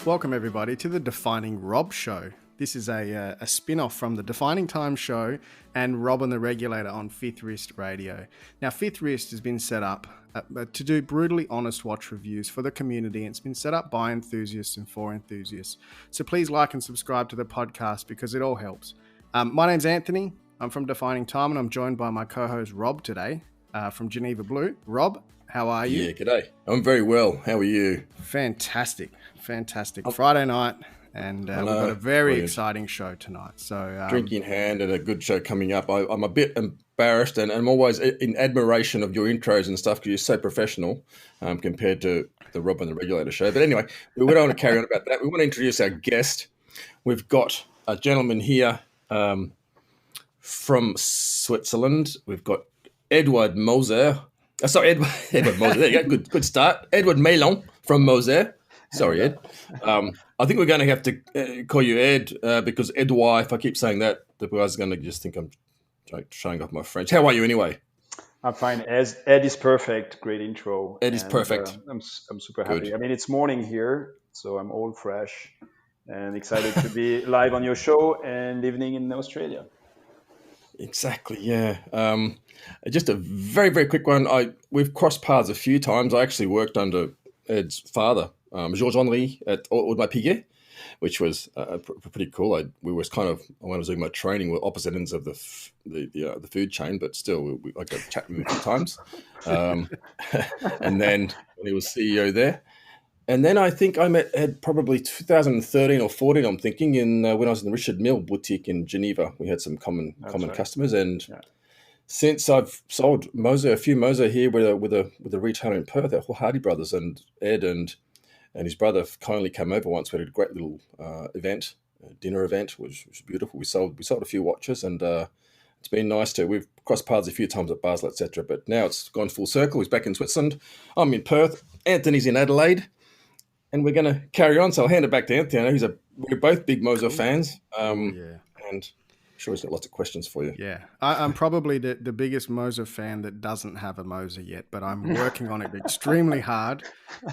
Welcome everybody to the Defining Rob Show. This is a spin-off from the Defining Time Show and Rob and the Regulator on Fifth Wrist Radio. Now, Fifth Wrist has been set up to do brutally honest watch reviews for the community, and it's been set up by enthusiasts and for enthusiasts. So please like and subscribe to the podcast because it all helps. My name's Anthony. I'm from Defining Time, and I'm joined by my co-host Rob today from Geneva Blue. Rob, how are you? Yeah, g'day. I'm very well. How are you? Fantastic. Friday night, and we've got a very exciting show tonight. So drink in hand and a good show coming up. I'm a bit embarrassed, and I'm always in admiration of your intros and stuff because you're so professional compared to the Rob and the Regulator show. But anyway, we don't want to carry on about that. We want to introduce our guest. We've got a gentleman here from Switzerland. We've got Edouard Moser. Edouard Moser. There you go. Good start. Edouard Meylan from Moser. Sorry, Ed. I think we're going to have to call you Ed because Edouard, if I keep saying that, the guys are going to just think I'm showing off my French. How are you anyway? I'm fine. Ed is perfect. Great intro. Ed is perfect. I'm super happy. Good. I mean, it's morning here, so I'm all fresh and excited to be live on your show and evening in Australia. Exactly, yeah. Just a very, very quick one. We've crossed paths a few times. I actually worked under Ed's father, Georges-Henri at Audemars Piguet, which was pretty cool. When I was doing my training, we're opposite ends of the food chain, but still, I got chatting with him a few times. And then when he was CEO there. And then I think I met Ed probably 2013 or 14, I'm thinking, when I was in the Richard Mille boutique in Geneva. We had some common customers. And since I've sold a few Moser here with a retailer in Perth, Hardy Brothers, and Ed and his brother kindly came over once. We had a great little dinner event, which was beautiful. We sold a few watches, and it's been nice we've crossed paths a few times at Basel, etc. But now it's gone full circle. He's back in Switzerland. I'm in Perth. Anthony's in Adelaide. And we're going to carry on, so I'll hand it back to Anthony. I know we're both big Moser fans, and I'm sure he's got lots of questions for you. Yeah, I'm probably the biggest Moser fan that doesn't have a Moser yet, but I'm working on it extremely hard.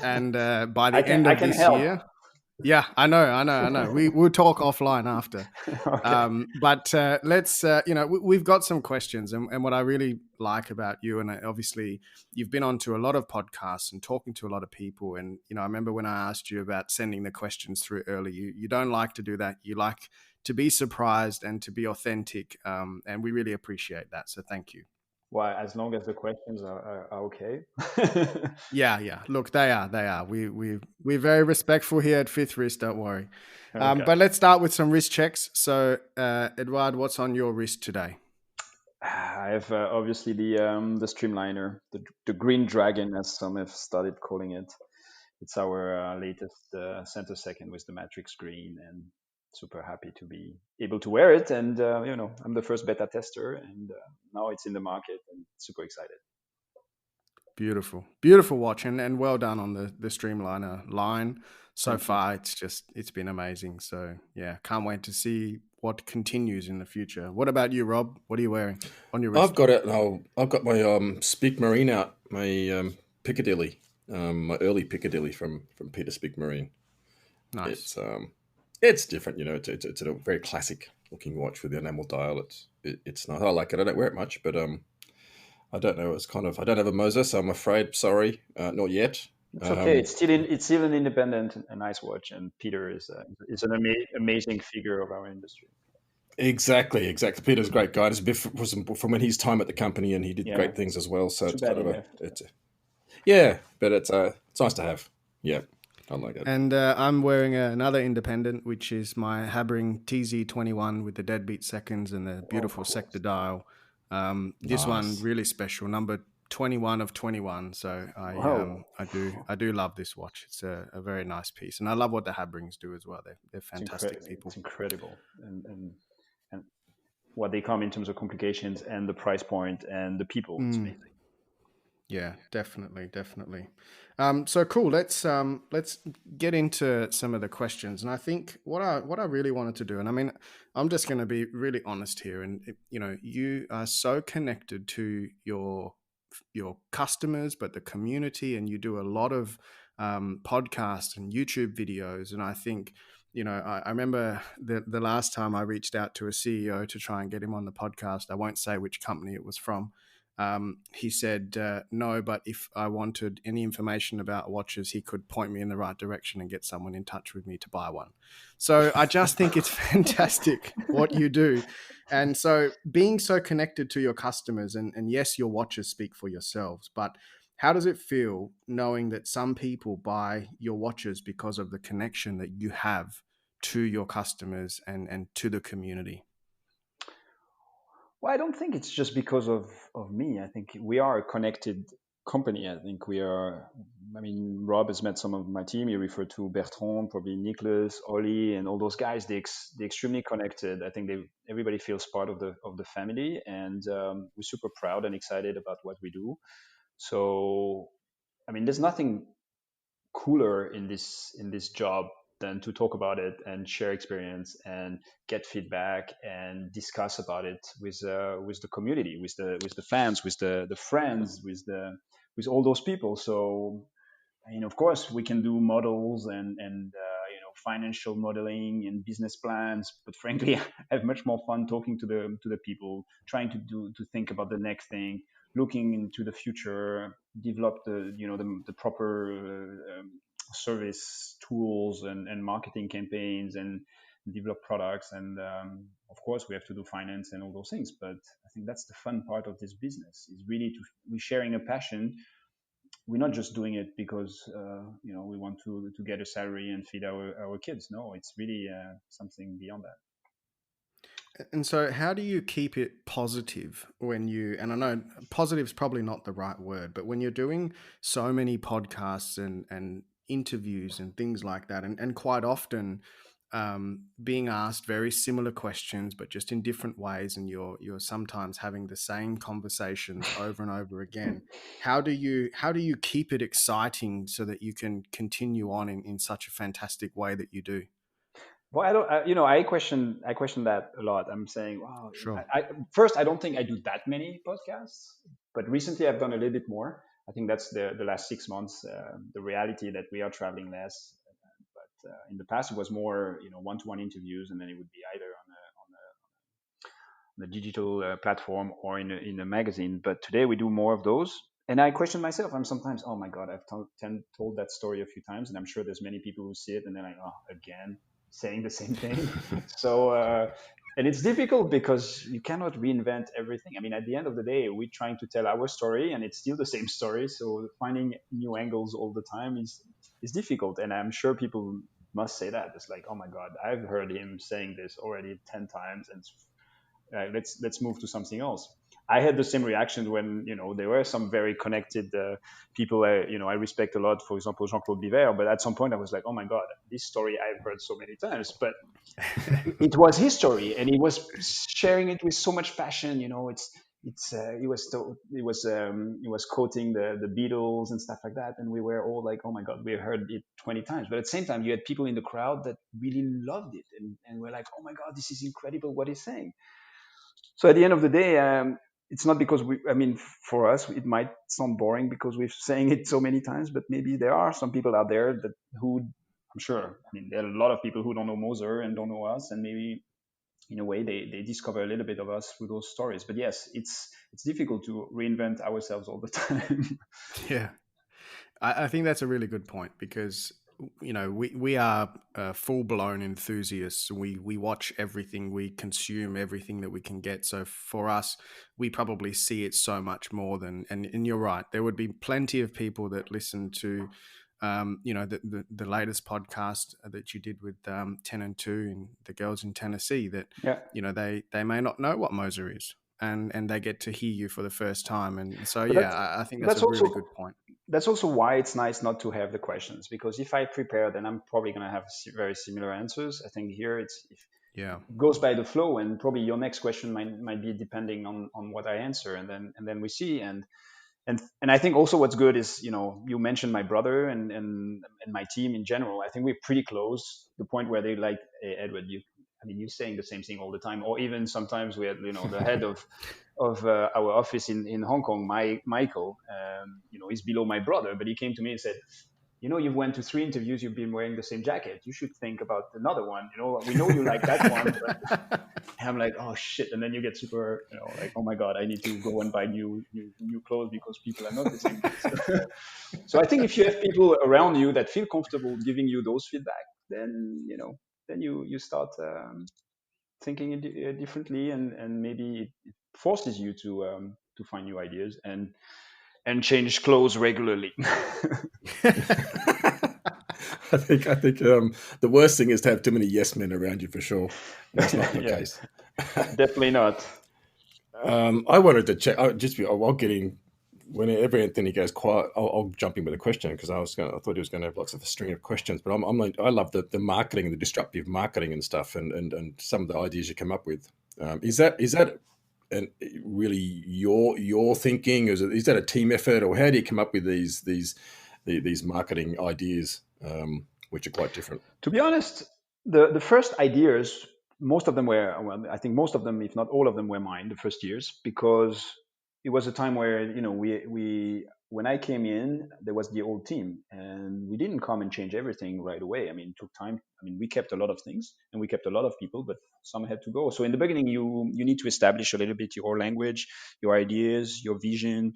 And by the end of this year, yeah, I know. We'll talk offline after. Okay. But let's, we've got some questions. And what I really like about you, and obviously you've been on to a lot of podcasts and talking to a lot of people. And, I remember when I asked you about sending the questions through early, you don't like to do that. You like to be surprised and to be authentic. And we really appreciate that. So thank you. Well, as long as the questions are okay. Yeah. Look, they are. We're very respectful here at Fifth Wrist. Don't worry. Okay. But let's start with some wrist checks. So, Edouard, what's on your wrist today? I have obviously the Streamliner, the Green Dragon, as some have started calling it. It's our latest center second with the matrix green, and super happy to be able to wear it. And, I'm the first beta tester, and now it's in the market, and super excited. Beautiful watch, and well done on the Streamliner line. So far, it's been amazing. So yeah, can't wait to see what continues in the future. What about you, Rob? What are you wearing on your wrist? I've got it. I've got my Speak Marine out, my Piccadilly, my early Piccadilly from Peter Speak Marine. Nice. It's different, It's a very classic looking watch with the enamel dial. It's nice. I like it. I don't wear it much, but I don't know. I don't have a Moser, so I'm afraid. Sorry, not yet. It's okay. It's still an independent, a nice watch, and Peter is an amazing figure of our industry. Exactly. Peter's a great guy. It's a bit from when his time at the company, and he did great things as well. So it's kind of but it's nice to have. Yeah. I like it. And I'm wearing another independent, which is my Habring TZ21 with the deadbeat seconds and the beautiful sector dial. This one really special, number 21 of 21. So I do love this watch. It's a very nice piece, and I love what the Habrings do as well. They're fantastic people. It's incredible, and what they come in terms of complications and the price point and the people. It's amazing. Yeah, definitely. So cool. Let's get into some of the questions. And I think what I really wanted to do, and I mean, I'm just going to be really honest here. And you are so connected to your customers, but the community, and you do a lot of podcasts and YouTube videos. And I think, I remember the last time I reached out to a CEO to try and get him on the podcast. I won't say which company it was from. He said, no, but if I wanted any information about watches, he could point me in the right direction and get someone in touch with me to buy one. So I just think it's fantastic what you do. And so being so connected to your customers, and yes, your watches speak for yourselves, but how does it feel knowing that some people buy your watches because of the connection that you have to your customers and to the community? Well, I don't think it's just because of me. I think we are a connected company. I think Rob has met some of my team. You referred to Bertrand, probably Nicholas, Oli, and all those guys. They're extremely connected. I think everybody feels part of the family, and we're super proud and excited about what we do. So, there's nothing cooler in this job than to talk about it and share experience and get feedback and discuss about it with the community, with the fans, with the friends, with all those people. So, of course, we can do models and financial modeling and business plans, but frankly, I have much more fun talking to the people, trying to think about the next thing, looking into the future, develop the proper service tools and marketing campaigns, and develop products. And of course, we have to do finance and all those things. But I think that's the fun part of this business, is really we're sharing a passion. We're not just doing it because we want to get a salary and feed our kids. No, it's really something beyond that. And so how do you keep it positive and I know positive is probably not the right word, but when you're doing so many podcasts and interviews and things like that, and quite often being asked very similar questions, but just in different ways, and you're sometimes having the same conversations over and over again. How do you keep it exciting so that you can continue on in such a fantastic way that you do? Well, I question that a lot. I'm saying, wow. Sure. First, I don't think I do that many podcasts, but recently I've done a little bit more. I think that's the last 6 months, the reality that we are traveling less. But in the past, it was more, one-to-one interviews, and then it would be either on a digital platform or in a magazine. But today we do more of those. And I question myself. I'm sometimes, oh my God, I've told that story a few times, and I'm sure there's many people who see it, and they're like, oh, again, saying the same thing. So, and it's difficult because you cannot reinvent everything. At the end of the day, we're trying to tell our story, and it's still the same story. So finding new angles all the time is difficult. And I'm sure people must say that. It's like, oh my God, I've heard him saying this already 10 times, and let's move to something else. I had the same reaction when there were some very connected people I respect a lot. For example, Jean-Claude Biver. But at some point, I was like, oh my God, this story I've heard so many times. But it was his story, and he was sharing it with so much passion. He was quoting the Beatles and stuff like that, and we were all like, oh my God, we heard it 20 times. But at the same time, you had people in the crowd that really loved it, and were like, oh my God, this is incredible what he's saying. So at the end of the day, it's not because for us, it might sound boring because we're saying it so many times, but maybe there are some people out there who, I'm sure, there are a lot of people who don't know Moser and don't know us, and maybe in a way they discover a little bit of us through those stories. But yes, it's difficult to reinvent ourselves all the time. Yeah. I think that's a really good point, because we are full-blown enthusiasts. We watch everything, we consume everything that we can get. So for us, we probably see it so much more than, and you're right, there would be plenty of people that listen to the latest podcast that you did with 10 and 2 and the girls in Tennessee, that they may not know what Moser is, and they get to hear you for the first time. And so I think that's a really good point. That's also why it's nice not to have the questions, because if I prepare, then I'm probably going to have very similar answers. I think here it goes by the flow, and probably your next question might be depending on what I answer, and then we see. And I think also what's good is, you mentioned my brother and my team in general. I think we're pretty close, the point where they like, hey, Edward, you're saying the same thing all the time. Or even sometimes we had, the head of our office in Hong Kong, Michael, he's below my brother, but he came to me and said, you've went to 3 interviews, you've been wearing the same jacket. You should think about another one. We know you like that one, but and I'm like, oh shit. And then you get super, like, oh my God, I need to go and buy new clothes because people are noticing this. So I think if you have people around you that feel comfortable giving you those feedback, then, then you start thinking differently, and maybe it forces you to find new ideas and change clothes regularly. I think the worst thing is to have too many yes men around you, for sure. That's not the case. Definitely not. I wanted to check. I'll get in whenever Anthony goes quiet. I'll jump in with a question, because I thought he was going to have lots of a string of questions. But I love the marketing, the disruptive marketing and stuff, and some of the ideas you come up with. Is that and really your thinking? Is that a team effort, or how do you come up with these marketing ideas, which are quite different? To be honest, the first ideas, most of them were, well, I think most of them, if not all of them, were mine the first years, because it was a time where, we when I came in, there was the old team, and we didn't come and change everything right away. I mean, it took time. I mean, we kept a lot of things and we kept a lot of people, but some had to go. So in the beginning, you need to establish a little bit your language, your ideas, your vision.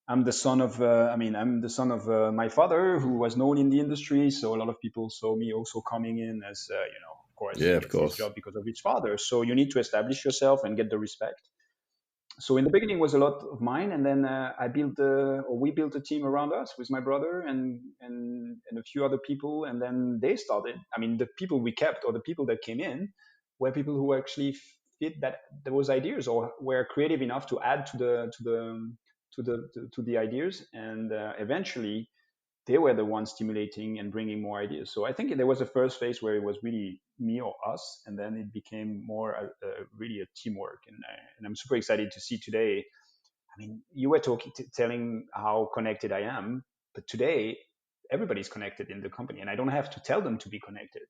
I'm the son of, my father, who was known in the industry. So a lot of people saw me also coming in as, of course, Yeah, he of gets his course. job because of his father. So you need to establish yourself and get the respect. So in the beginning was a lot of mine, and then we built a team around us with my brother and a few other people, and then they started. I mean, the people we kept, or the people that came in, were people who actually fit those ideas, or were creative enough to add to the ideas, and eventually they were the ones stimulating and bringing more ideas. So I think there was a first phase where it was really me or us, and then it became more really a teamwork. And I'm super excited to see today. I mean, you were telling how connected I am, but today everybody's connected in the company, and I don't have to tell them to be connected.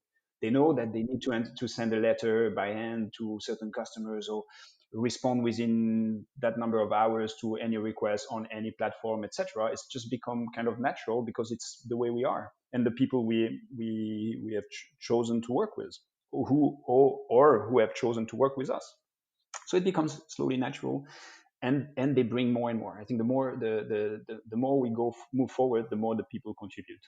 They know that they need to send a letter by hand to certain customers, or respond within that number of hours to any request on any platform, etc. It's just become kind of natural because it's the way we are, and the people we have chosen to work with, or who have chosen to work with us. So it becomes slowly natural, and they bring more and more. I think the more we move forward, the more the people contribute.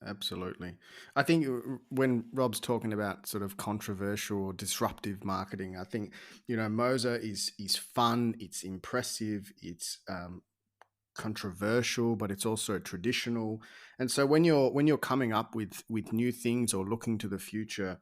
Absolutely. I think when Rob's talking about sort of controversial or disruptive marketing, I think, Moser is fun, it's impressive, it's controversial, but it's also traditional. And so when you're coming up with new things or looking to the future,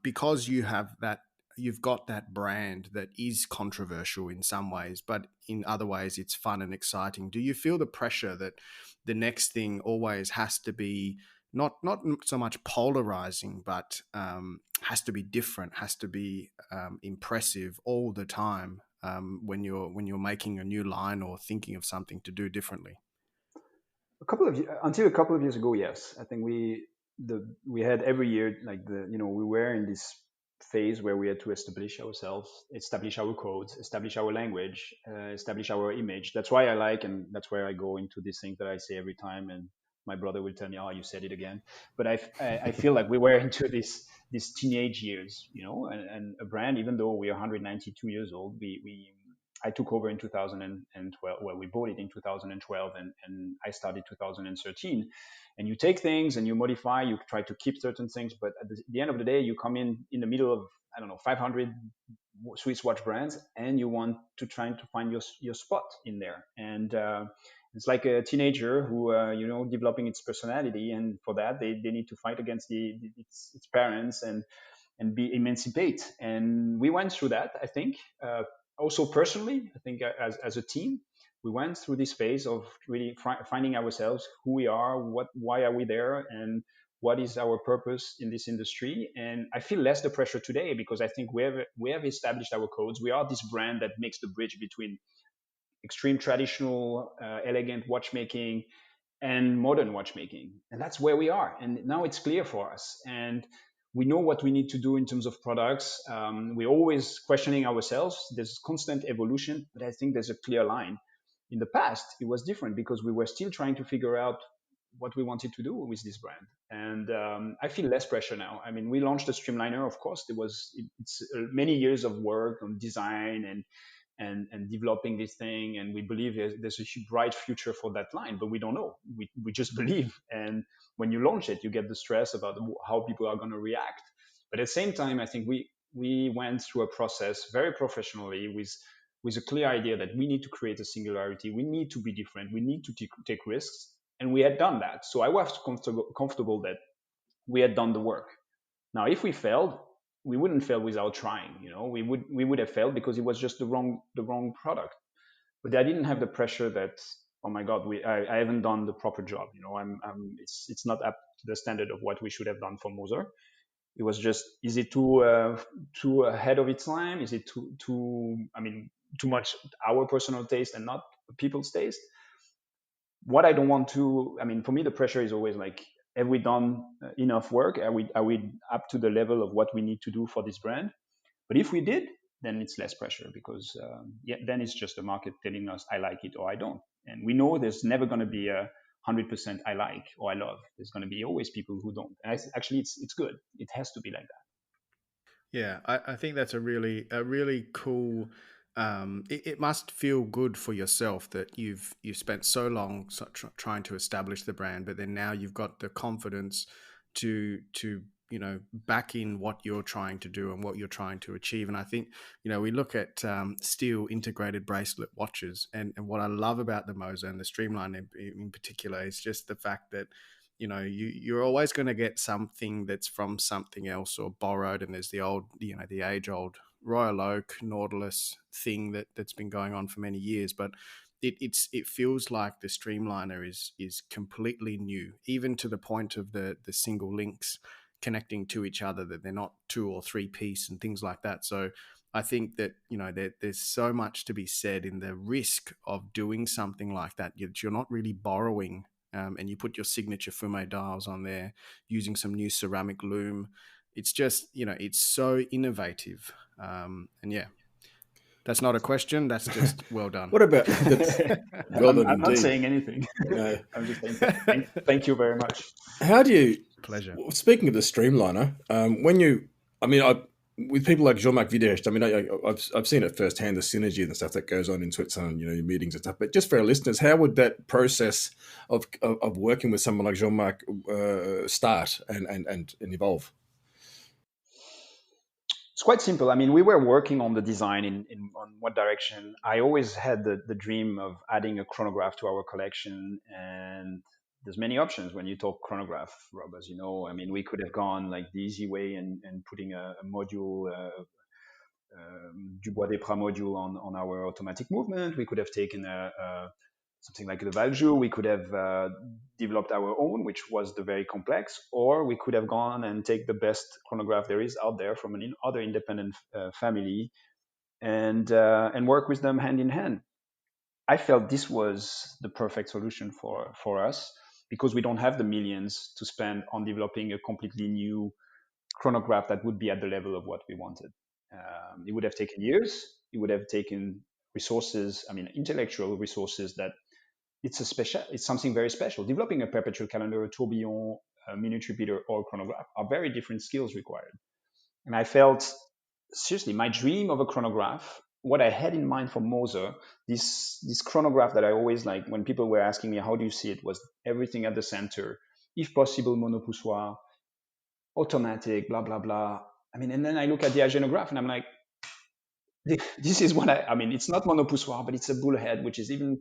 because you've got that brand that is controversial in some ways, but in other ways it's fun and exciting. Do you feel the pressure that the next thing always has to be not so much polarizing, but has to be different, has to be impressive all the time, when you're making a new line or thinking of something to do differently? Until a couple of years ago, yes. I think we had every year, like, we were in this phase where we had to establish ourselves, establish our codes, establish our language, establish our image. That's why I like, and that's where I go into this thing that I say every time, and my brother will tell me, "Oh, you said it again." But I feel like we were into these teenage years, and a brand, even though we are 192 years old, I took over in 2012. Well, we bought it in 2012, and I started 2013. And you take things and you modify, you try to keep certain things, but at the end of the day, you come in the middle of, I don't know, 500 Swiss watch brands, and you want to try to find your spot in there. And it's like a teenager who, developing its personality, and for that they need to fight against its parents and be emancipate. And we went through that, I think. Also personally, I think as a team, we went through this phase of really finding ourselves, who we are, why are we there, and what is our purpose in this industry. And I feel less the pressure today, because I think we have established our codes. We are this brand that makes the bridge between extreme traditional, elegant watchmaking and modern watchmaking. And that's where we are. And now it's clear for us. And we know what we need to do in terms of products. We're always questioning ourselves. There's constant evolution, but I think there's a clear line. In the past, it was different because we were still trying to figure out what we wanted to do with this brand. And I feel less pressure now. I mean, we launched the Streamliner, of course. It's many years of work on design and developing this thing, and we believe there's a bright future for that line, but we don't know. We just believe, and when you launch it, you get the stress about how people are going to react. But at the same time, I think we went through a process very professionally with a clear idea that we need to create a singularity, we need to be different, we need to take risks, and we had done that. So I was comfortable that we had done the work. Now, if we failed, we wouldn't fail without trying. We would have failed because it was just the wrong product. But I didn't have the pressure that, oh my God, I haven't done the proper job. It's not up to the standard of what we should have done for Moser. It was just, is it too ahead of its time? Is it too much our personal taste and not people's taste? What I don't want to, for me, the pressure is always like, have we done enough work? Are we up to the level of what we need to do for this brand? But if we did, then it's less pressure because then it's just the market telling us I like it or I don't. And we know there's never going to be a 100% I like or I love. There's going to be always people who don't. And actually, it's good. It has to be like that. Yeah, I think that's a really cool. It must feel good for yourself that you've spent so long trying to establish the brand, but then now you've got the confidence to back in what you're trying to do and what you're trying to achieve. And I think we look at steel integrated bracelet watches, and what I love about the Moser and the Streamliner in particular is just the fact that you're always going to get something that's from something else or borrowed. And there's the old, the age-old Royal Oak Nautilus thing that's been going on for many years. But it feels like the Streamliner is completely new, even to the point of the single links connecting to each other, that they're not 2 or 3 piece and things like that. So I think that there's so much to be said in the risk of doing something like that. You're not really borrowing. And you put your signature fume dials on there using some new ceramic loom. It's just, it's so innovative. And yeah, that's not a question. That's just well done. What about well done? I'm not saying anything. No. I'm just saying thank you very much. How do you? Pleasure. Speaking of the Streamliner, with people like Jean-Marc Viderecht, I've seen it firsthand, the synergy and the stuff that goes on in Switzerland, your meetings and stuff. But just for our listeners, how would that process of working with someone like Jean-Marc start and evolve? It's quite simple. We were working on the design on what direction. I always had the dream of adding a chronograph to our collection, and there's many options when you talk chronograph, Rob, as you know. We could have gone like the easy way and putting a module, Dubois Desprats module on our automatic movement. We could have taken something like the Valjoux. We could have developed our own, which was the very complex, or we could have gone and take the best chronograph there is out there from other independent family and work with them hand in hand. I felt this was the perfect solution for us, because we don't have the millions to spend on developing a completely new chronograph that would be at the level of what we wanted. It would have taken years. It would have taken resources, intellectual resources. That it's something very special. Developing a perpetual calendar, a tourbillon, a minute repeater, or a chronograph are very different skills required. And I felt, seriously, my dream of a chronograph, what I had in mind for Moser, this chronograph that I always like, when people were asking me, how do you see it, was everything at the center, if possible, monopoussoir, automatic, blah, blah, blah. And then I look at the agenograph and I'm like, this is what it's not monopoussoir, but it's a bullhead, which is even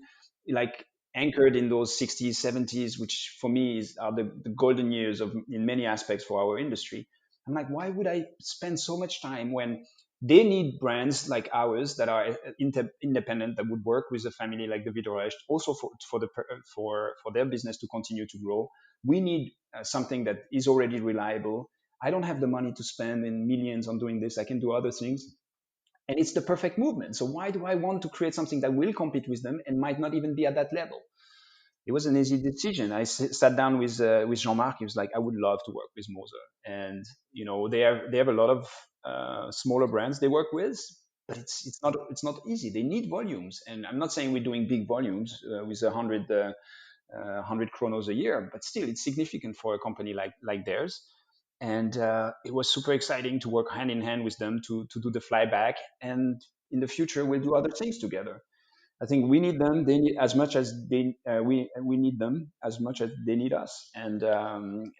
like anchored in those 60s, 70s, which for me are the golden years in many aspects for our industry. I'm like, why would I spend so much time when they need brands like ours that are independent, that would work with a family like the Viderecht, also for their business to continue to grow. We need something that is already reliable. I don't have the money to spend in millions on doing this. I can do other things. And it's the perfect movement. So why do I want to create something that will compete with them and might not even be at that level? It was an easy decision. I sat down with Jean-Marc. He was like, I would love to work with Moser. And, they have a lot of smaller brands they work with, but it's not easy. They need volumes. And I'm not saying we're doing big volumes with 100 100 chronos a year, but still it's significant for a company like theirs. And it was super exciting to work hand in hand with them to do the flyback. And in the future, we'll do other things together. I think we need them. They need as much as we need them as much as they need us, and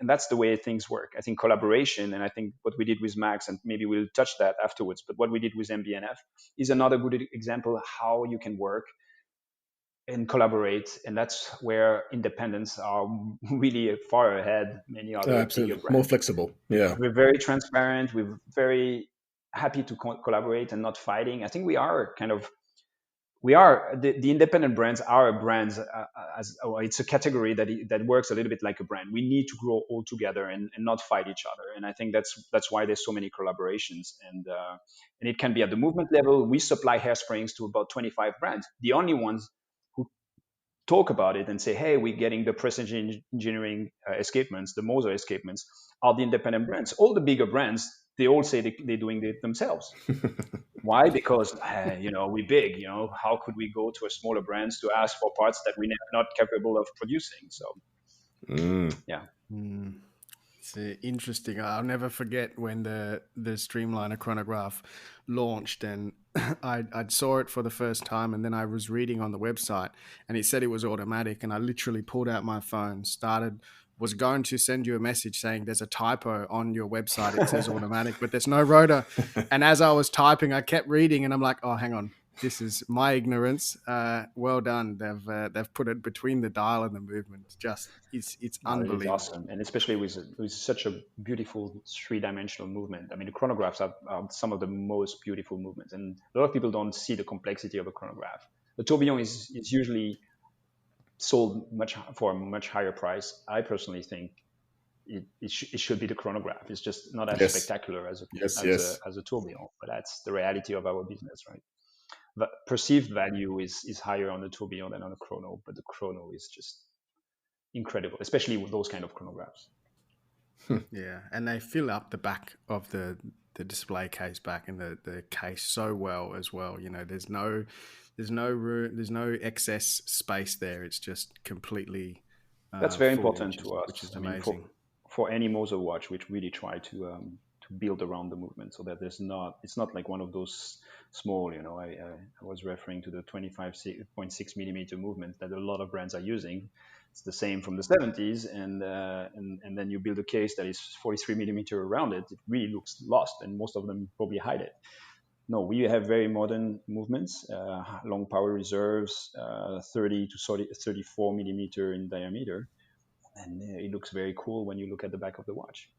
that's the way things work. I think collaboration, and I think what we did with Max, and maybe we'll touch that afterwards. But what we did with MBNF is another good example of how you can work and collaborate, and that's where independents are really far ahead many other absolutely bigger brands. More flexible. Yeah, we're very transparent. We're very happy to collaborate and not fighting. I think we are the independent brands are brands it's a category that works a little bit like a brand. We need to grow all together and not fight each other. And I think that's why there's so many collaborations. And it can be at the movement level. We supply hairsprings to about 25 brands. The only ones who talk about it and say, hey, we're getting the precision engineering escapements, the Moser escapements, are the independent brands. All the bigger brands, they all say they're doing it themselves. Why? Because we're big. How could we go to a smaller brands to ask for parts that we're not capable of producing? So, yeah. It's interesting. I'll never forget when the Streamliner Chronograph launched, and I saw it for the first time, and then I was reading on the website, and it said it was automatic, and I literally pulled out my phone, was going to send you a message saying there's a typo on your website. It says automatic, but there's no rotor. And as I was typing, I kept reading, and I'm like, oh, hang on. This is my ignorance. Well done. They've put it between the dial and the movement. It's unbelievable. It's awesome, and especially with such a beautiful three-dimensional movement. I mean, the chronographs are some of the most beautiful movements, and a lot of people don't see the complexity of a chronograph. The tourbillon is usually sold for a much higher price. I personally think it should be the chronograph. It's just not as spectacular as a tourbillon, but that's the reality of our business, right? The perceived value is higher on the tourbillon than on a chrono, but the chrono is just incredible, especially with those kind of chronographs. Yeah, and they fill up the back of the display case back in the case so well as well. There's no room, there's no excess space there. It's just completely that's very important to us, which is amazing. For any Moser watch, which really try to build around the movement, so that it's not like one of those small, I was referring to the 25.6 millimeter movement that a lot of brands are using. It's the same from the 70s, and then you build a case that is 43 millimeter around it. It really looks lost, and most of them probably hide it. No, we have very modern movements, long power reserves, 30 to 34 millimeter in diameter, and it looks very cool when you look at the back of the watch.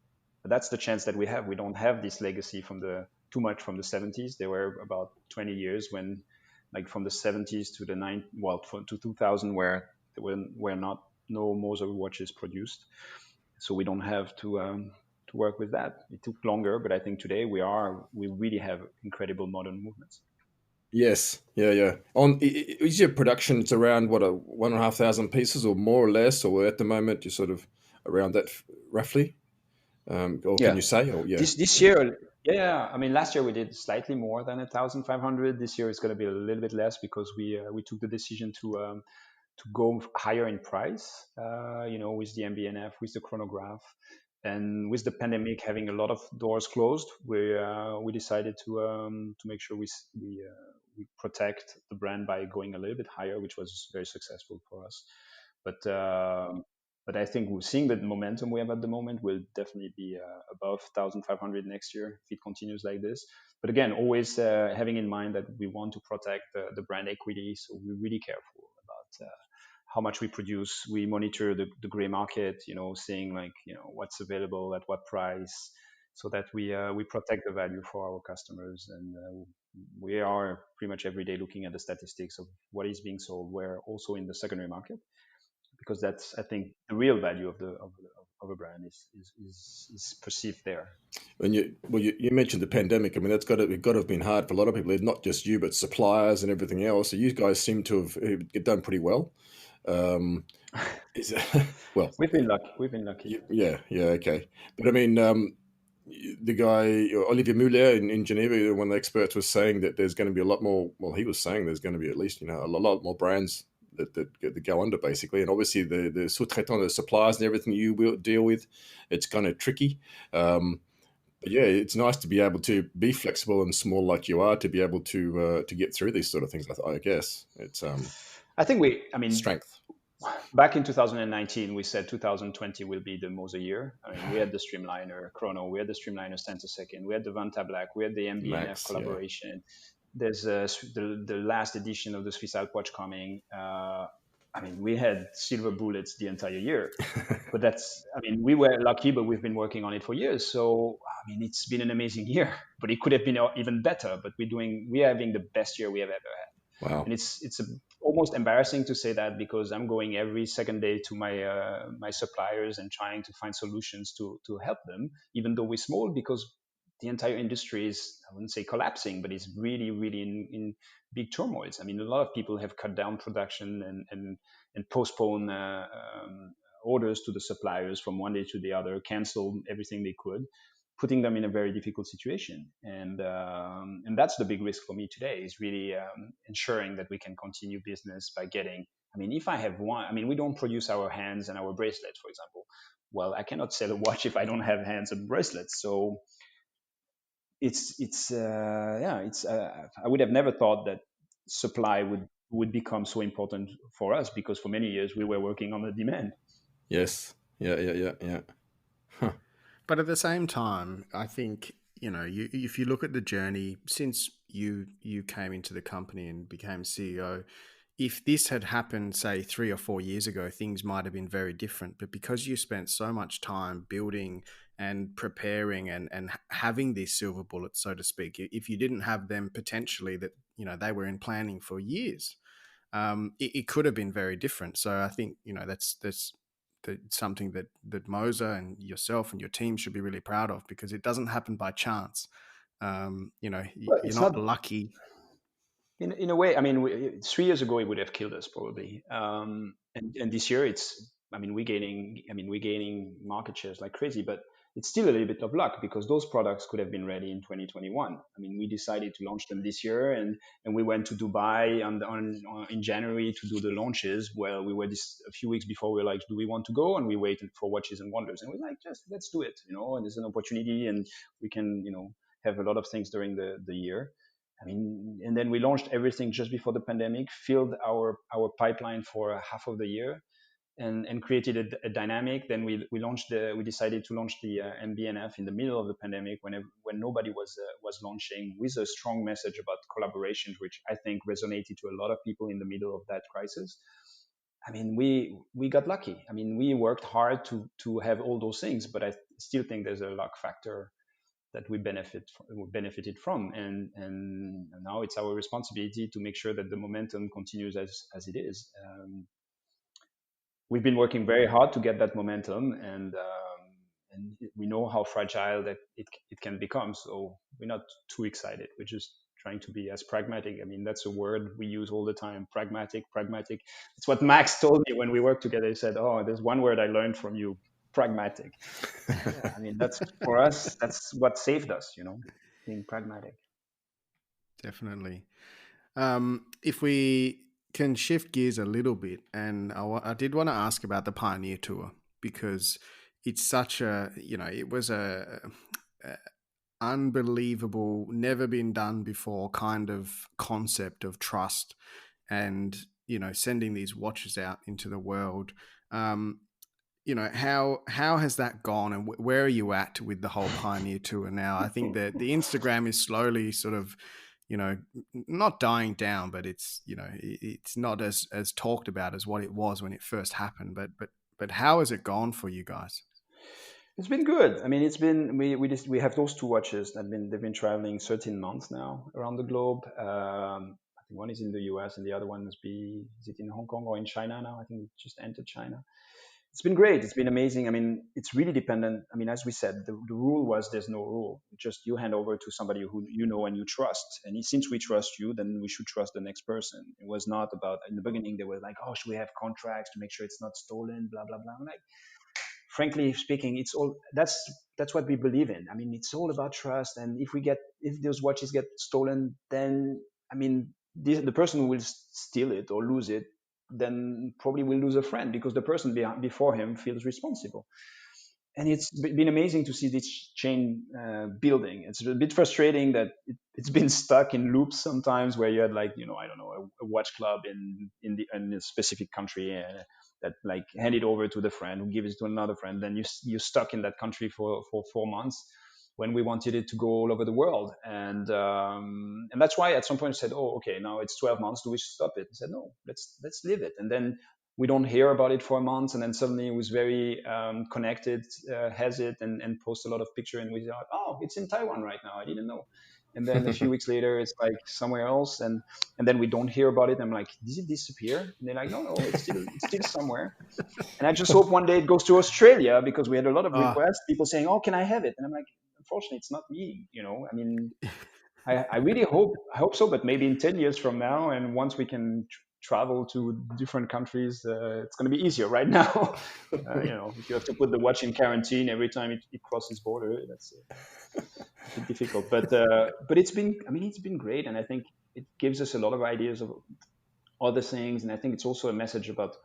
But that's the chance that we have. We don't have this legacy too much from the 70s. There were about 20 years when, like from the 70s to to 2000, where there were no Moser watches produced. So we don't have to work with that. It took longer, but I think today we really have incredible modern movements. Yes, yeah. Is your production? It's around 1,500 pieces, or more or less, or at the moment you're sort of around that roughly. Can you say? This year, I mean, last year we did slightly more than 1,500. This year it's going to be a little bit less because we took the decision to go higher in price. With the MBNF, with the chronograph, and with the pandemic having a lot of doors closed, we decided to make sure we protect the brand by going a little bit higher, which was very successful for us. But I think seeing the momentum we have at the moment, will definitely be above 1,500 next year if it continues like this. But again, always having in mind that we want to protect the brand equity, so we're really careful about how much we produce. We monitor the gray market, seeing what's available at what price, so that we protect the value for our customers. And we are pretty much every day looking at the statistics of what is being sold where, also in the secondary market, because that's, I think, the real value of a brand is perceived there. And you mentioned the pandemic. I mean, that's got to have been hard for a lot of people, not just you, but suppliers and everything else. So you guys seem to have done pretty well. Well, we've been lucky. Yeah, okay. But I mean, the guy Olivier Muller in Geneva, one of the experts, was saying that there's going to be a lot more. Well, he was saying there's going to be at least a lot more brands that go under, basically. And obviously the sous-traitant, the suppliers and everything you will deal with, it's kind of tricky. But yeah, it's nice to be able to be flexible and small like you are, to be able to get through these sort of things. I guess it's I think strength. Back in 2019, we said 2020 will be the Moser year. I mean, we had the Streamliner Chrono, we had the Streamliner Centosecond, we had the Vanta Black, we had the MB&F collaboration. Yeah. There's the last edition of the Swiss Alp watch coming. We had silver bullets the entire year, but we were lucky, but we've been working on it for years. So, it's been an amazing year, but it could have been even better, but we're having the best year we have ever had. Wow. And it's almost embarrassing to say that, because I'm going every second day to my suppliers and trying to find solutions to help them, even though we're small, because the entire industry is, I wouldn't say collapsing, but it's really, really in big turmoils. A lot of people have cut down production and postponed orders to the suppliers from one day to the other, canceled everything they could, putting them in a very difficult situation. And that's the big risk for me today, is really ensuring that we can continue business by getting, if I have one, we don't produce our hands and our bracelets, for example. Well, I cannot sell a watch if I don't have hands and bracelets. So I would have never thought that supply would become so important for us, because for many years we were working on the demand. Yes. Yeah. Huh. But at the same time, I think, if you look at the journey since you came into the company and became CEO, if this had happened, say, 3 or 4 years ago, things might have been very different. But because you spent so much time building and preparing and having these silver bullets, so to speak, if you didn't have them, potentially that, they were in planning for years, it could have been very different. So I think, that's something that Moser and yourself and your team should be really proud of, because it doesn't happen by chance. You're not lucky. In a way, 3 years ago it would have killed us probably, and this year we're gaining market shares like crazy, but it's still a little bit of luck, because those products could have been ready in 2021. We decided to launch them this year, and we went to Dubai in January to do the launches. Well, we were a few weeks before, we were like, do we want to go? And we waited for Watches and Wonders, and we're like, just let's do it, and there's an opportunity, and we can have a lot of things during the year. And then we launched everything just before the pandemic, filled our pipeline for half of the year, and created a dynamic. Then we decided to launch the MB&F in the middle of the pandemic, when nobody was launching, with a strong message about collaboration, which I think resonated to a lot of people in the middle of that crisis. We got lucky. We worked hard to have all those things, but I still think there's a luck factor that we benefited from, and now it's our responsibility to make sure that the momentum continues as it is. We've been working very hard to get that momentum, and we know how fragile that it can become. So we're not too excited. We're just trying to be as pragmatic. That's a word we use all the time. Pragmatic. It's what Max told me when we worked together. He said, "Oh, there's one word I learned from you. Pragmatic." That's for us, that's what saved us, being pragmatic. Definitely. If we can shift gears a little bit, and I did want to ask about the Pioneer Tour, because it's such it was a unbelievable, never been done before kind of concept of trust, and sending these watches out into the world. How has that gone, and where are you at with the whole Pioneer Tour now? I think that the Instagram is slowly sort of, not dying down, but it's not as talked about as what it was when it first happened. But how has it gone for you guys? It's been good. It's been we have those two watches they've been traveling 13 months now around the globe. I think one is in the US and the other one is it in Hong Kong or in China now? I think it just entered China. It's been great. It's been amazing. It's really dependent. As we said, the rule was there's no rule. Just you hand over to somebody who you know and you trust. And since we trust you, then we should trust the next person. It was not about, in the beginning, they were like, oh, should we have contracts to make sure it's not stolen, blah, blah, blah. Frankly speaking, it's all, that's what we believe in. It's all about trust. And if those watches get stolen, then, the person who will steal it or lose it then probably we'll lose a friend because the person before him feels responsible. And it's been amazing to see this chain building. It's a bit frustrating that it's been stuck in loops sometimes, where you had like, I don't know, a watch club in a specific country that like hand it over to the friend who gives it to another friend. Then you're stuck in that country for 4 months, when we wanted it to go all over the world. And that's why at some point I said, oh, okay, now it's 12 months. Do we stop it? I said, no, let's leave it. And then we don't hear about it for a month, and then suddenly it was very connected, has it, and post a lot of picture, and we thought, oh, it's in Taiwan right now. I didn't know. And then a few weeks later, it's like somewhere else, and then we don't hear about it. I'm like, did it disappear? And they're like, no, it's still somewhere. And I just hope one day it goes to Australia, because we had a lot of requests, people saying, oh, can I have it? And I'm like, unfortunately, it's not me. I mean, I really hope so, but maybe in 10 years from now, and once we can travel to different countries, it's going to be easier. Right now, if you have to put the watch in quarantine every time it crosses border, that's a bit difficult. But it's been great, and I think it gives us a lot of ideas of other things, and I think it's also a message about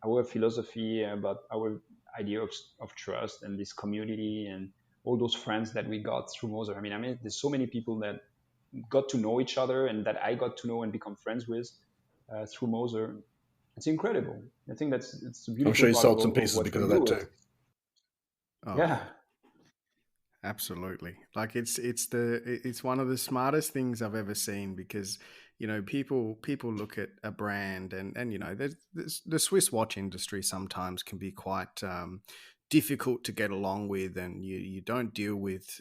our philosophy, about our idea of trust and this community and all those friends that we got through Moser. I mean, there's so many people that got to know each other and that I got to know and become friends with through Moser. It's incredible. I think it's a beautiful. I'm sure you part sold of, some of pieces what because we of that do. too. Oh, Yeah, absolutely. Like it's one of the smartest things I've ever seen, because people look at a brand, and there's the Swiss watch industry sometimes can be quite difficult to get along with, and you don't deal with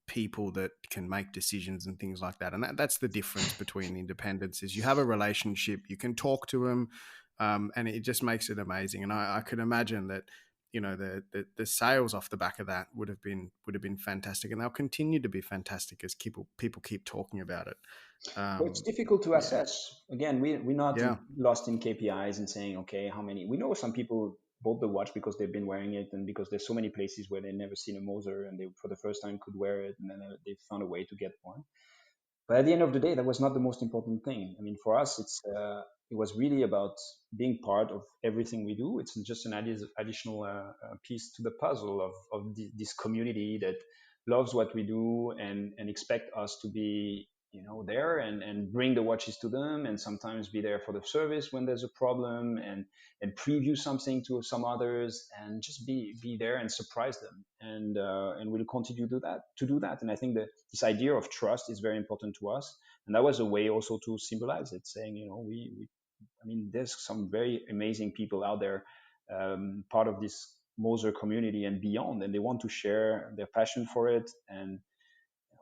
people that can make decisions and things like that. And that's the difference between independents, is you have a relationship, you can talk to them, and it just makes it amazing. And I could imagine that the sales off the back of that would have been fantastic, and they'll continue to be fantastic as people keep talking about it. well, it's difficult to assess. Again, we're not Yeah. lost in KPIs and saying, okay, how many. We know some people bought the watch because they've been wearing it, and because there's so many places where they've never seen a Moser and they for the first time could wear it, and then they found a way to get one. But at the end of the day, that was not the most important thing. I mean, for us, it was really about being part of everything we do. It's just an additional piece to the puzzle of this community that loves what we do and expect us to be there and bring the watches to them, and sometimes be there for the service when there's a problem, and preview something to some others, and just be there and surprise them. And we'll continue to do that. And I think that this idea of trust is very important to us, and that was a way also to symbolize it, saying, I mean, there's some very amazing people out there, part of this Moser community and beyond, and they want to share their passion for it. And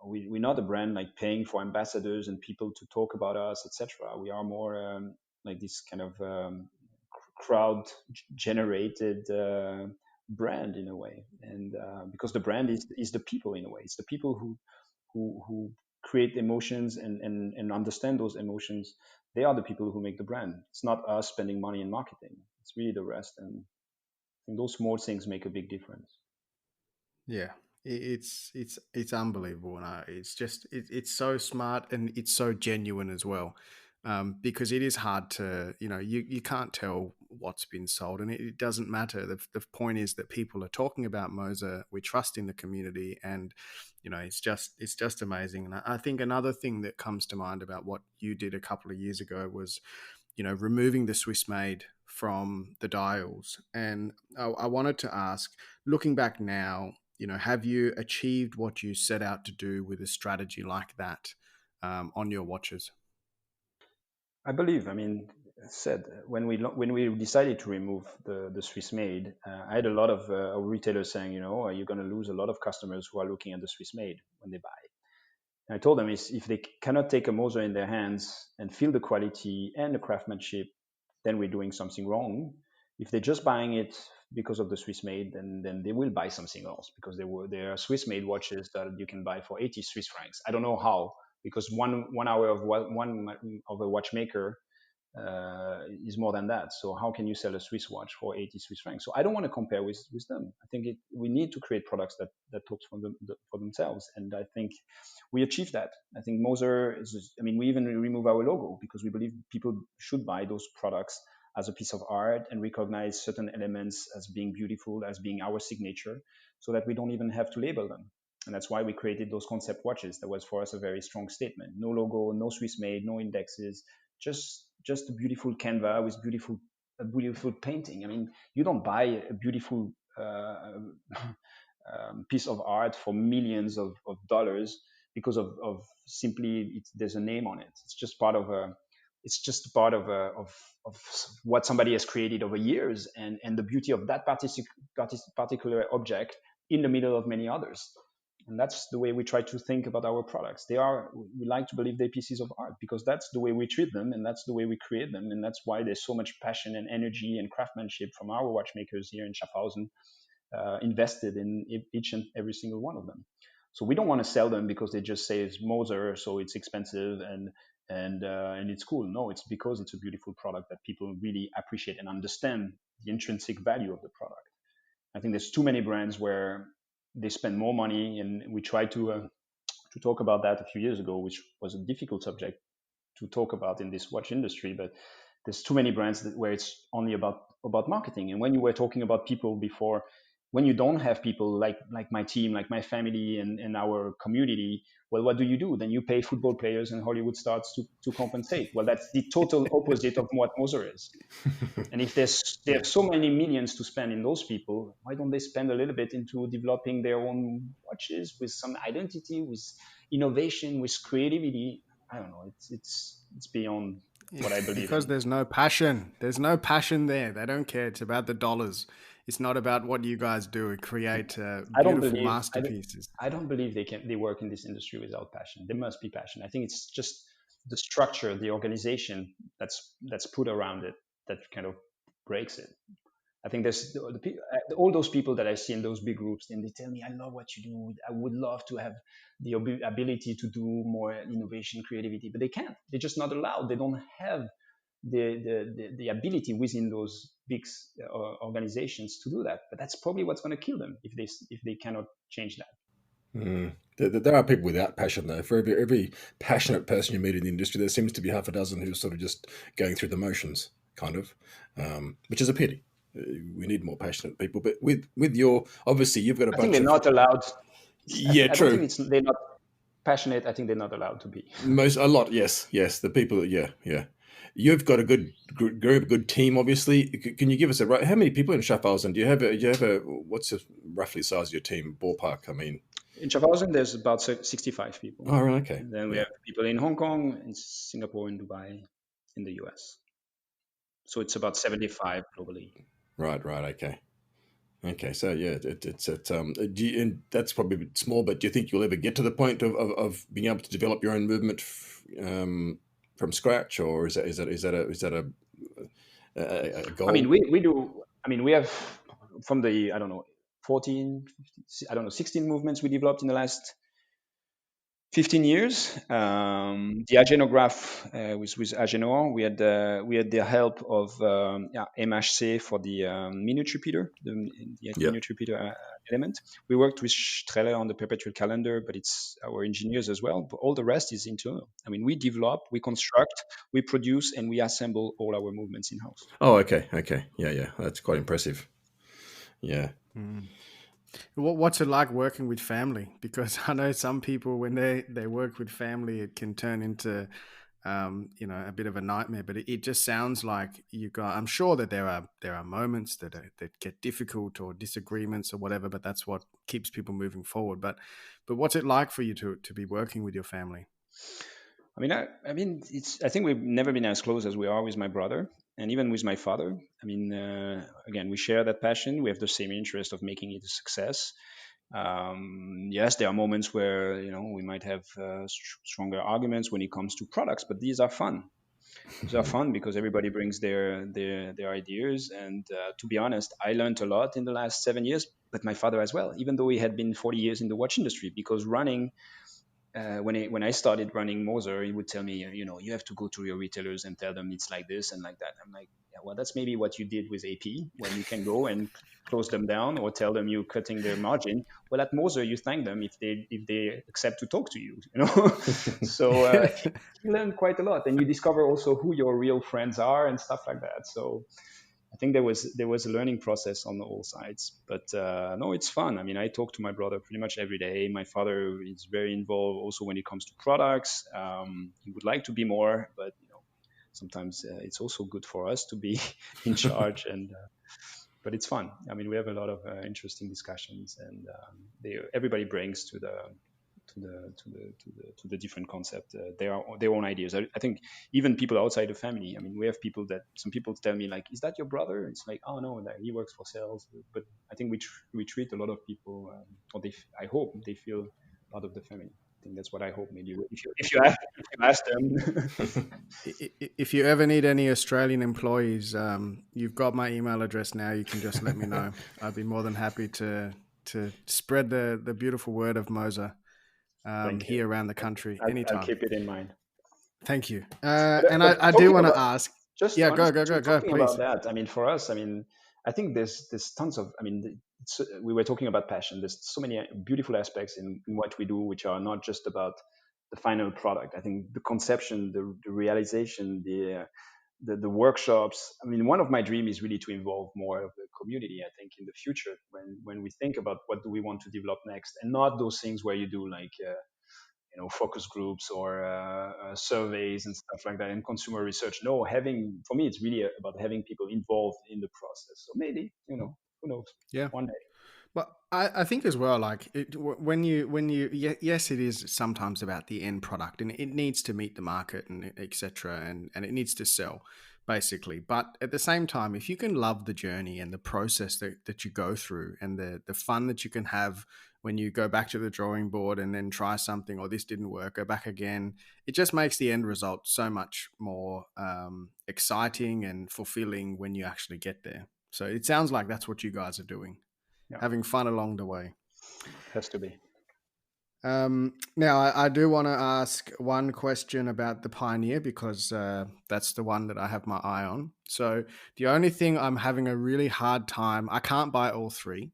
we're not a brand like paying for ambassadors and people to talk about us, etc. We are more like this kind of crowd generated brand in a way. And because the brand is the people in a way. It's the people who create emotions and understand those emotions. They are the people who make the brand. It's not us spending money in marketing. It's really the rest. And I think those small things make a big difference. Yeah, it's unbelievable, and it's so smart, and it's so genuine as well, because it is hard to you can't tell what's been sold, and it doesn't matter. The point is that people are talking about Moser. We trust in the community, and it's just amazing. And I think another thing that comes to mind about what you did a couple of years ago was removing the Swiss made from the dials. And I wanted to ask, looking back now, have you achieved what you set out to do with a strategy like that on your watches? I believe. I mean, said when we decided to remove the Swiss made, I had a lot of retailers saying, you're going to lose a lot of customers who are looking at the Swiss made when they buy. And I told them, is if they cannot take a Moser in their hands and feel the quality and the craftsmanship, then we're doing something wrong. If they're just buying it because of the Swiss made, then they will buy something else, because there are Swiss made watches that you can buy for 80 Swiss francs. I don't know how, because one hour of a watchmaker is more than that. So how can you sell a Swiss watch for 80 Swiss francs? So I don't want to compare with them. I think we need to create products that talk for themselves. And I think we achieved that. I think Moser we even remove our logo because we believe people should buy those products as a piece of art and recognize certain elements as being beautiful, as being our signature, so that we don't even have to label them. And that's why we created those concept watches. That was for us a very strong statement. No logo, no Swiss made, no indexes, just a beautiful canvas with a beautiful painting. I mean, you don't buy a beautiful piece of art for millions of dollars because of simply there's a name on it. It's just part of of what somebody has created over years, and the beauty of that particular object in the middle of many others. And that's the way we try to think about our products. We like to believe they're pieces of art because that's the way we treat them and that's the way we create them. And that's why there's so much passion and energy and craftsmanship from our watchmakers here in Schaffhausen invested in each and every single one of them. So we don't want to sell them because they just say it's Moser, so it's expensive and it's cool. No, it's because it's a beautiful product that people really appreciate and understand the intrinsic value of the product. I think there's too many brands where they spend more money, and we tried to talk about that a few years ago, which was a difficult subject to talk about in this watch industry. But there's too many brands where it's only about marketing. And when you were talking about people before, when you don't have people like my team, like my family and our community, well, what do? Then you pay football players and Hollywood stars to compensate. Well, that's the total opposite of what Moser is. And if there's so many millions to spend in those people, why don't they spend a little bit into developing their own watches with some identity, with innovation, with creativity? I don't know. It's beyond what I believe. Because there's no passion. There's no passion there. They don't care. It's about the dollars. It's not about what you guys do. Create beautiful masterpieces. I don't believe they work in this industry without passion. There must be passion. I think it's just the structure, the organization that's put around it that kind of breaks it. I think there's all those people that I see in those big groups, and they tell me, I love what you do. I would love to have the ability to do more innovation, creativity, but they can't. They're just not allowed. They don't have the ability within those big organizations to do that. But that's probably what's going to kill them if they cannot change that. There are people without passion, though. For every passionate person you meet in the industry, there seems to be half a dozen who's sort of just going through the motions, kind of, which is a pity. We need more passionate people. But with your, obviously, you've got a bunch of... I think they're not allowed. Yeah, true. I don't think they're not passionate. I think they're not allowed to be. A lot, yes. The people, yeah. You've got a good team, obviously. Can you give us how many people in Schaffhausen? Do you have a what's the roughly size of your team, ballpark? I mean, in Schaffhausen, there's about 65 people. Oh, right, okay. And then we have people in Hong Kong, in Singapore, in Dubai, in the US. So it's about 75 globally. Right, okay. So yeah, and that's probably a bit small. But do you think you'll ever get to the point of being able to develop your own movement from scratch, or is that a goal? I mean, we do. I mean, we have from the 16 movements we developed in the last 15 years. The Chronograph with Ageno, we had the help of MHC for the minute repeater, minute repeater element. We worked with Streller on the perpetual calendar, but it's our engineers as well. But all the rest is internal. I mean, we develop, we construct, we produce, and we assemble all our movements in-house. Oh, okay. Yeah. That's quite impressive. Yeah. What's it like working with family? Because I know some people, when they work with family, it can turn into, a bit of a nightmare. But it just sounds like you got. I'm sure that there are moments that get difficult or disagreements or whatever. But that's what keeps people moving forward. But what's it like for you to be working with your family? I think we've never been as close as we are with my brother. And even with my father, again, we share that passion. We have the same interest of making it a success. Yes, there are moments where we might have stronger arguments when it comes to products, but these are fun. These are fun because everybody brings their ideas. And to be honest, I learned a lot in the last 7 years, but my father as well, even though he had been 40 years in the watch industry, because running. When I started running Moser, he would tell me, you have to go to your retailers and tell them it's like this and like that. I'm like, yeah, well, that's maybe what you did with AP, when you can go and close them down or tell them you're cutting their margin. Well, at Moser, you thank them if they accept to talk to you. So you learn quite a lot, and you discover also who your real friends are and stuff like that. So I think there was a learning process on all sides, but no, it's fun. I mean, I talk to my brother pretty much every day. My father is very involved also when it comes to products. He would like to be more, but sometimes it's also good for us to be in charge. And but it's fun. I mean, we have a lot of interesting discussions, and everybody brings to the different concept their own ideas. I think even people outside the family. I mean, we have some people tell me like, "Is that your brother?" It's like, "Oh no, like, he works for sales." But I think we treat a lot of people, I hope they feel part of the family. I think that's what I hope. Maybe if you ask them. If you ever need any Australian employees, you've got my email address now. You can just let me know. I'd be more than happy to spread the beautiful word of Moser here around the country anytime. I'll keep it in mind. Thank you. And I do want to ask. Just yeah, go, talking please. about that. I mean, for us, I mean, I think there's tons of. I mean, we were talking about passion. There's so many beautiful aspects in what we do, which are not just about the final product. I think the conception, the realization, the workshops. I mean, one of my dreams is really to involve more of the community. I think in the future, when we think about what do we want to develop next, and not those things where you do like focus groups or surveys and stuff like that, and consumer research. No, for me, it's really about having people involved in the process. So maybe who knows? Yeah, one day. But I think as well, like when you yes, it is sometimes about the end product, and it needs to meet the market and etc. And it needs to sell basically. But at the same time, if you can love the journey and the process that you go through, and the fun that you can have when you go back to the drawing board and then try something, or this didn't work, go back again, it just makes the end result so much more exciting and fulfilling when you actually get there. So it sounds like that's what you guys are doing. Yeah. Having fun along the way. Has to be. Now, I do want to ask one question about the Pioneer, because that's the one that I have my eye on. So the only thing I'm having a really hard time, I can't buy all three.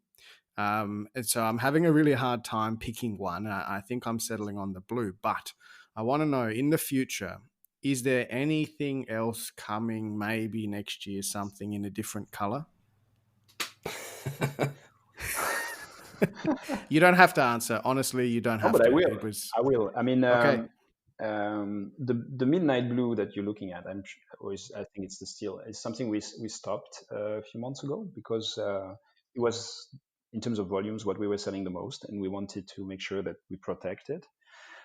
And so I'm having a really hard time picking one. I think I'm settling on the blue, but I want to know, in the future, is there anything else coming maybe next year, something in a different color? You don't have to answer. Honestly, you don't have to. I will. I mean, okay. The midnight blue that you're looking at, I think it's the steel, is something we stopped a few months ago, because it was, in terms of volumes, what we were selling the most, and we wanted to make sure that we protect it.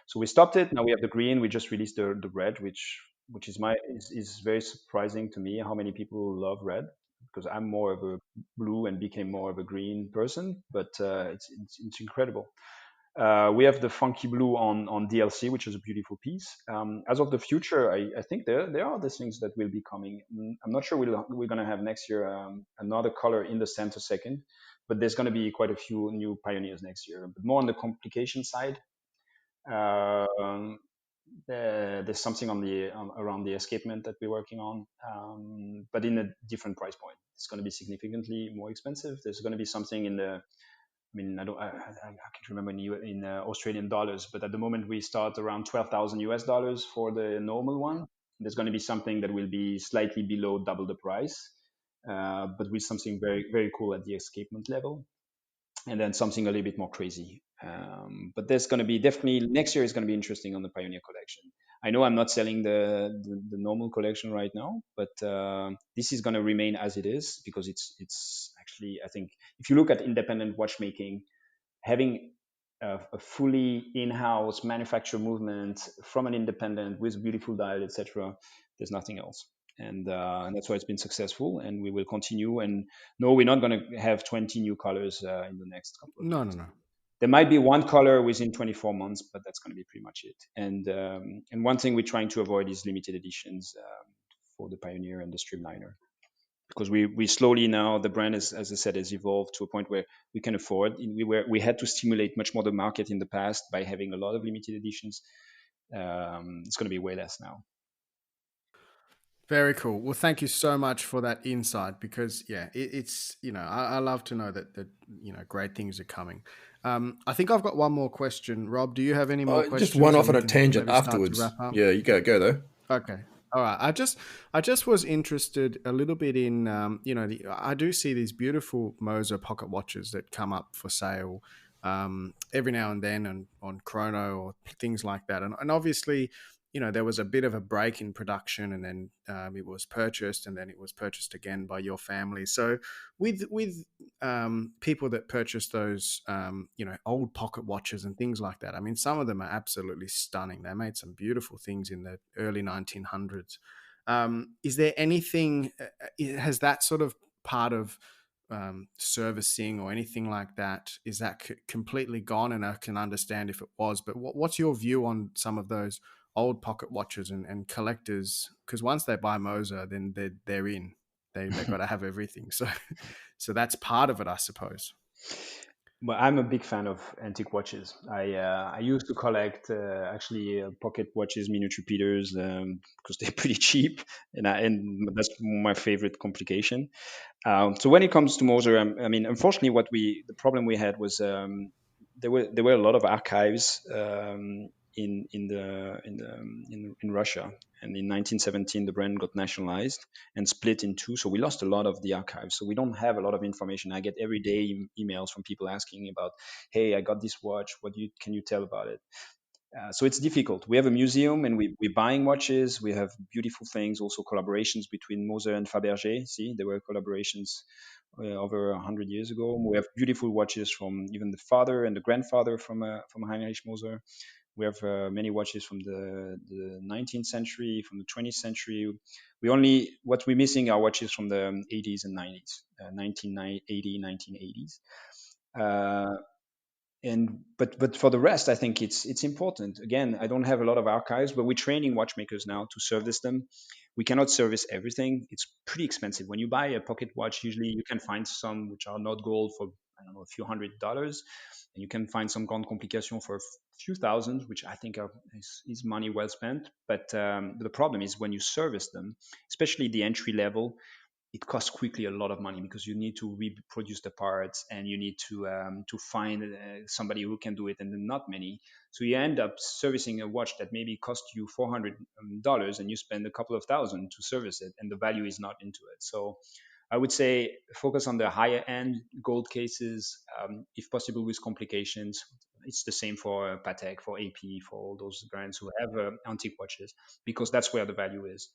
So we stopped it. Now we have the green. We just released the red, which is very surprising to me how many people love red, because I'm more of a blue and became more of a green person. But it's incredible. We have the funky blue on DLC, which is a beautiful piece. As of the future, I think there are the things that will be coming. I'm not sure we're going to have next year another color in the center second, but there's going to be quite a few new pioneers next year. But more on the complication side. There's something around the escapement that we're working on, but in a different price point. It's going to be significantly more expensive. There's going to be something in the, I mean, I can't remember in Australian dollars, but at the moment we start around $12,000 for the normal one. There's going to be something that will be slightly below double the price, but with something very, very cool at the escapement level, and then something a little bit more crazy. But there's going to be definitely, next year is going to be interesting on the Pioneer collection. I know I'm not selling the normal collection right now, but this is going to remain as it is, because it's actually, I think, if you look at independent watchmaking, having a fully in-house manufacture movement from an independent with a beautiful dial, etc., there's nothing else. And that's why it's been successful, and we will continue. And no, we're not going to have 20 new colors in the next couple of years. No. There might be one color within 24 months, but that's going to be pretty much it. And one thing we're trying to avoid is limited editions for the Pioneer and the Streamliner, because we slowly now, the brand is, as I said, has evolved to a point where we can afford. We had to stimulate much more the market in the past by having a lot of limited editions. It's going to be way less now. Very cool. Well, thank you so much for that insight because it's I love to know that great things are coming. I think I've got one more question. Rob, do you have any more Just one questions, or off on we a can tangent maybe start to wrap afterwards. up? Yeah, you go though. Okay. All right. I just was interested a little bit in I do see these beautiful Moser pocket watches that come up for sale every now and then on Chrono or things like that. And obviously, there was a bit of a break in production, and then it was purchased, and then it was purchased again by your family. So with people that purchase those old pocket watches and things like that, I mean, some of them are absolutely stunning. They made some beautiful things in the early 1900s. Is there anything, has that sort of part of servicing or anything like that, is that completely gone? And I can understand if it was, but what's your view on some of those old pocket watches and collectors? Because once they buy Moser, then they're in. They got to have everything. So that's part of it, I suppose. Well, I'm a big fan of antique watches. I used to collect actually pocket watches, minute repeaters, because they're pretty cheap, and that's my favorite complication. So when it comes to Moser, I mean, unfortunately, the problem we had was there were a lot of archives in Russia, and in 1917 the brand got nationalized and split in two. So we lost a lot of the archives. So we don't have a lot of information. I get every day emails from people asking about, hey, I got this watch. Can you tell about it? So it's difficult. We have a museum and we're buying watches. We have beautiful things, also collaborations between Moser and Fabergé. See, there were collaborations over 100 years ago. We have beautiful watches from even the father and the grandfather from Heinrich Moser. We have many watches from the 19th century, from the 20th century. What we're missing are watches from the 80s and 90s, 1980, 1980s. But for the rest, I think it's important. Again, I don't have a lot of archives, but we're training watchmakers now to service them. We cannot service everything. It's pretty expensive. When you buy a pocket watch, usually you can find some which are not gold for, I don't know, a few $100s, and you can find some Grande Complication for a few thousand, which I think is money well spent. But the problem is when you service them, especially the entry level, it costs quickly a lot of money because you need to reproduce the parts and you need to find somebody who can do it, and then not many. So you end up servicing a watch that maybe cost you $400 and you spend a couple of thousand to service it, and the value is not into it. So I would say focus on the higher end gold cases, if possible with complications. It's the same for Patek, for AP, for all those brands who have antique watches, because that's where the value is.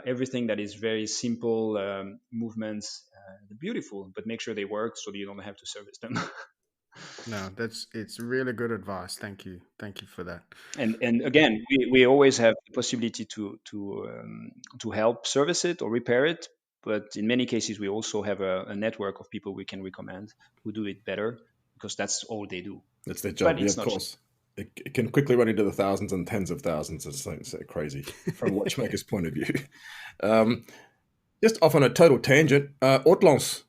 Everything that is very simple movements, they're beautiful, but make sure they work so that you don't have to service them. No, it's really good advice. Thank you for that. And again, we always have the possibility to help service it or repair it, but in many cases we also have a network of people we can recommend who do it better, because that's all they do. That's their But job. Yeah, it's of not cheap. course. It can quickly run into the thousands and tens of thousands. It's so crazy from a watchmaker's point of view. Um, just off on a total tangent, Ortlans.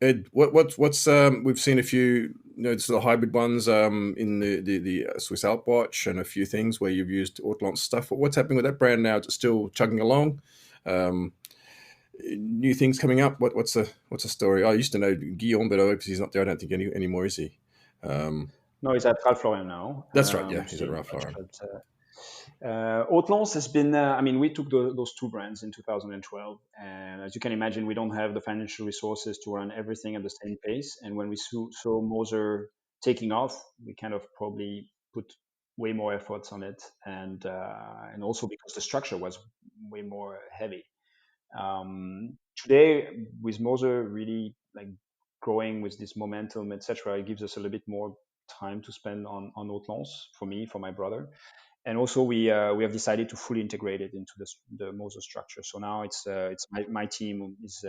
Ed, what's we've seen a few, sort of hybrid ones in the Swiss Alp watch and a few things where you've used Ortlans stuff. What's happening with that brand now? Is it still chugging along? New things coming up? What's the story? I used to know Guillaume, but obviously he's not there. I don't think anymore, is he? No, he's at Ralph Lauren now. That's right. Yeah, he's at Still in Ralph touch, Lauren. but Haute has been, I mean, we took those two brands in 2012. And as you can imagine, we don't have the financial resources to run everything at the same pace. And when we saw Moser taking off, we kind of probably put way more efforts on it. And also because the structure was way more heavy. Today, with Moser really like growing with this momentum, etc., it gives us a little bit more time to spend on Haute for me, for my brother. And also we have decided to fully integrate it into the Moser structure. So now it's my team is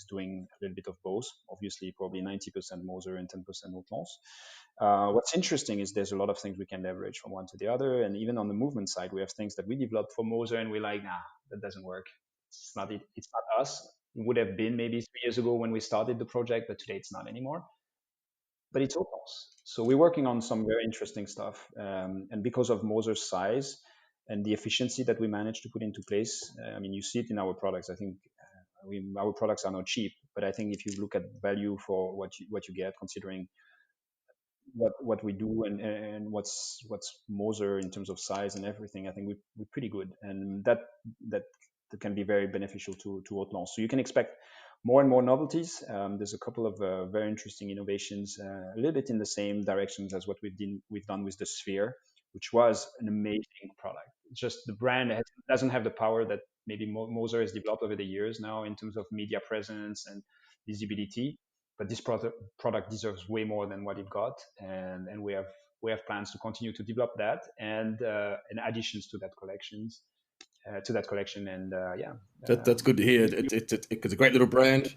doing a little bit of both. Obviously, probably 90% Moser and 10% Haute. What's interesting is there's a lot of things we can leverage from one to the other, and even on the movement side, we have things that we developed for Moser, and we're like, nah, that doesn't work. It's not it. It's not us. It would have been maybe 3 years ago when we started the project, but today it's not anymore. But it's open. So we're working on some very interesting stuff. And because of Moser's size, and the efficiency that we managed to put into place. I mean, you see it in our products. I think our products are not cheap, but I think if you look at value for what you get, considering what we do and what's Moser in terms of size and everything, I think we're pretty good, and that can be very beneficial to Haute-Lance. So you can expect more and more novelties. There's a couple of very interesting innovations, a little bit in the same directions as what we've done with the Sphere, which was an amazing product. Just the brand doesn't have the power that maybe Moser has developed over the years now in terms of media presence and visibility. But this product deserves way more than what it got, and we have plans to continue to develop that and additions to that collection. And that's good to hear. It's a great little brand.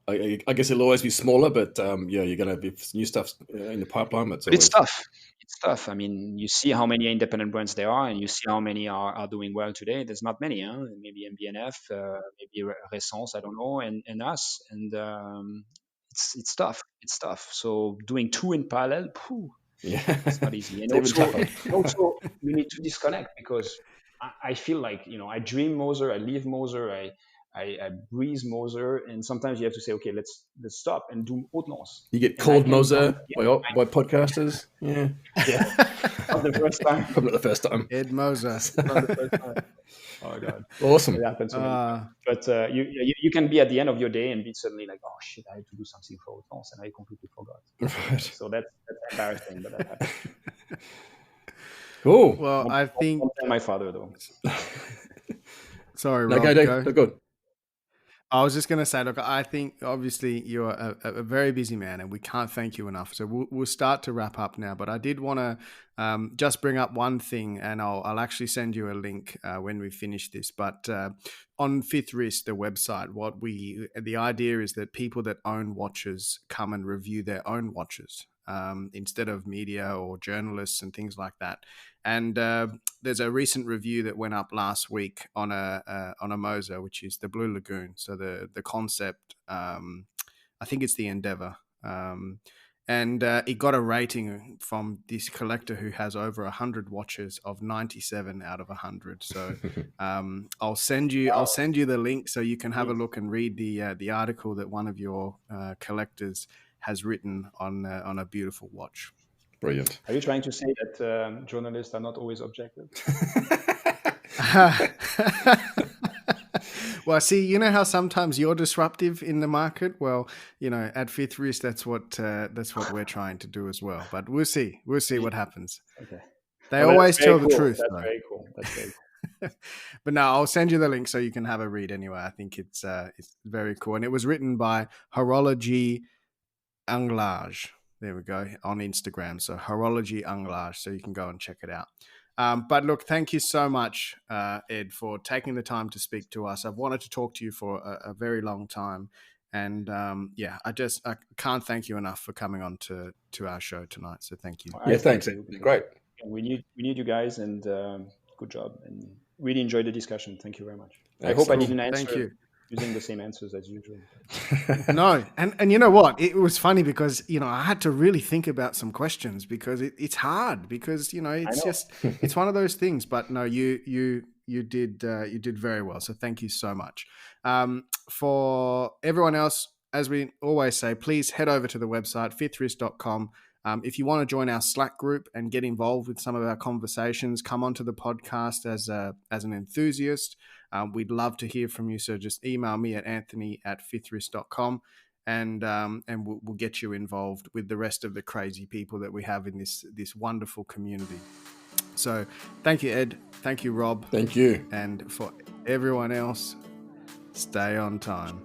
I guess it'll always be smaller, but you're going to have new stuff in the pipeline. It's tough. It's tough. I mean, you see how many independent brands there are, and you see how many are doing well today. There's not many, huh? Maybe MBNF, maybe Ressence, I don't know, and us. And it's tough. It's tough. So doing two in parallel, it's not easy. And also, we need to disconnect, because I feel like, I dream Moser, I live Moser, I breathe Moser, and sometimes you have to say, okay, let's stop and do Haute-Lance. You get called Moser by podcasters. Yeah. Not the first time. Probably not the first time. Ed Moser. Not the first time. Oh God. Awesome. It happens. But you can be at the end of your day and be suddenly like, oh shit, I had to do something for Haute-Lance, and I completely forgot. Right. So that's embarrassing, but that happens. Cool. Well, I think Don't tell my father though. Sorry, Rob. No, good. I was just going to say, look, I think obviously you're a very busy man, and we can't thank you enough. So we'll start to wrap up now. But I did want to just bring up one thing, and I'll actually send you a link when we finish this. But on Fifth Wrist, the website, the idea is that people that own watches come and review their own watches instead of media or journalists and things like that. And there's a recent review that went up last week on a Moser, which is the Blue Lagoon. So the concept, I think it's the Endeavor, and it got a rating from this collector who has over 100 watches of 97 out of 100. So I'll send you the link so you can have a look and read the article that one of your collectors has written on a beautiful watch. Brilliant. Are you trying to say that journalists are not always objective? Well, see, you know how sometimes you're disruptive in the market. Well, at Fifth Wrist, that's what we're trying to do as well. But we'll see what happens. Okay. They always tell the cool. truth. That's though. very cool. That's very cool. But no, I'll send you the link so you can have a read anyway. I think it's very cool, and it was written by Horology Anglage. There we go, on Instagram. So Horology Anglage, so you can go and check it out. But look, thank you so much, Ed, for taking the time to speak to us. I've wanted to talk to you for a very long time. And I can't thank you enough for coming on to our show tonight. So thank you. Yeah, thanks. Great. We need you guys, and good job. And really enjoyed the discussion. Thank you very much. Excellent. I hope I didn't answer. Thank you. Using the same answers as usual. No, and you know what? It was funny because I had to really think about some questions because it's hard because it's one of those things. But no, you did very well. So thank you so much. For everyone else, as we always say, please head over to the website fifthwrist.com. If you want to join our Slack group and get involved with some of our conversations, come onto the podcast as an enthusiast. We'd love to hear from you. So just email me at anthony@fifthwrist.com and we'll get you involved with the rest of the crazy people that we have in this wonderful community. So thank you, Ed. Thank you, Rob. Thank you. And for everyone else, stay on time.